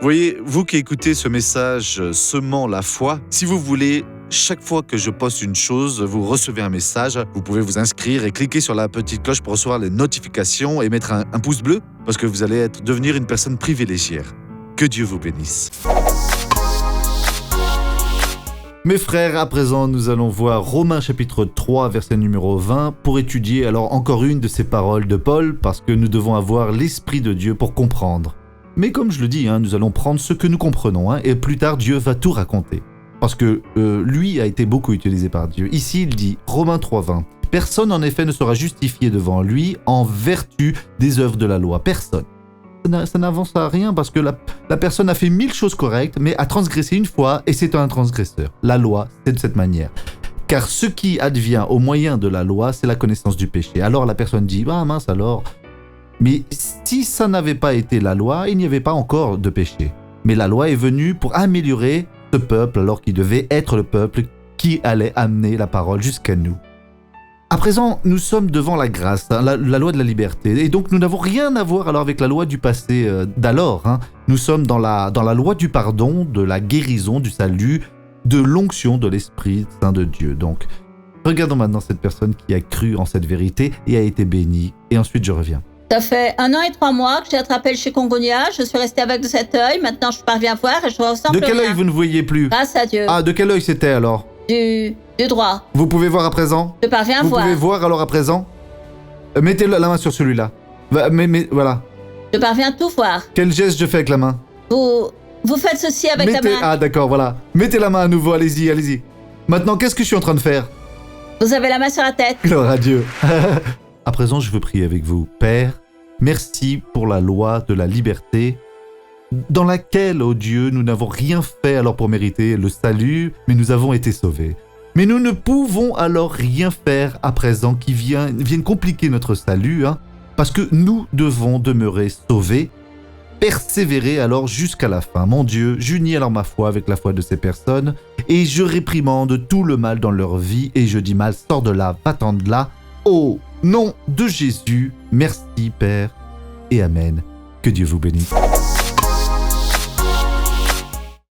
Voyez, vous qui écoutez ce message semant la foi, si vous voulez, chaque fois que je poste une chose, vous recevez un message. Vous pouvez vous inscrire et cliquer sur la petite cloche pour recevoir les notifications et mettre un pouce bleu parce que vous allez devenir une personne privilégiée. Que Dieu vous bénisse. Mes frères, à présent, nous allons voir Romains chapitre 3, verset numéro 20, pour étudier alors encore une de ces paroles de Paul, parce que nous devons avoir l'Esprit de Dieu pour comprendre. Mais comme je le dis, nous allons prendre ce que nous comprenons, et plus tard Dieu va tout raconter. Parce que lui a été beaucoup utilisé par Dieu. Ici, il dit, Romains 3, 20, « Personne en effet ne sera justifié devant lui en vertu des œuvres de la loi. » Personne. Ça n'avance à rien parce que la personne a fait 1000 choses correctes, mais a transgressé une fois et c'est un transgresseur. La loi, c'est de cette manière. Car ce qui advient au moyen de la loi, c'est la connaissance du péché. Alors la personne dit, ah mince alors. Mais si ça n'avait pas été la loi, il n'y avait pas encore de péché. Mais la loi est venue pour améliorer ce peuple alors qu'il devait être le peuple qui allait amener la parole jusqu'à nous. À présent, nous sommes devant la grâce, la loi de la liberté. Et donc, nous n'avons rien à voir alors avec la loi du passé d'alors. Nous sommes dans la loi du pardon, de la guérison, du salut, de l'onction de l'Esprit Saint de Dieu. Donc, regardons maintenant cette personne qui a cru en cette vérité et a été bénie. Et ensuite, je reviens. Ça fait 1 an et 3 mois que j'ai attrapé le chikungunya. Je suis restée avec de cet œil. Maintenant, je parviens à voir et je ressens De plus quel rien. œil vous ne voyez plus? Grâce à Dieu. Ah, de quel œil c'était alors? Du droit. Vous pouvez voir à présent? Je parviens à Vous voir. pouvez voir alors à présent? Mettez la main sur celui-là. Mais voilà. Je parviens à tout voir. Quel geste je fais avec la main? Vous faites ceci avec la main. Ah d'accord, voilà. Mettez la main à nouveau, allez-y, allez-y. Maintenant, qu'est-ce que je suis en train de faire? Vous avez la main sur la tête. Gloire à Dieu. À présent, je veux prier avec vous. Père, merci pour la loi de la liberté, dans laquelle, ô Dieu, nous n'avons rien fait alors pour mériter le salut, mais nous avons été sauvés. Mais nous ne pouvons alors rien faire à présent qui vienne compliquer notre salut, parce que nous devons demeurer sauvés, persévérer alors jusqu'à la fin. Mon Dieu, j'unis alors ma foi avec la foi de ces personnes, et je réprimande tout le mal dans leur vie, et je dis mal, sors de là, va-t'en de là, au nom de Jésus. Merci Père, et Amen. Que Dieu vous bénisse.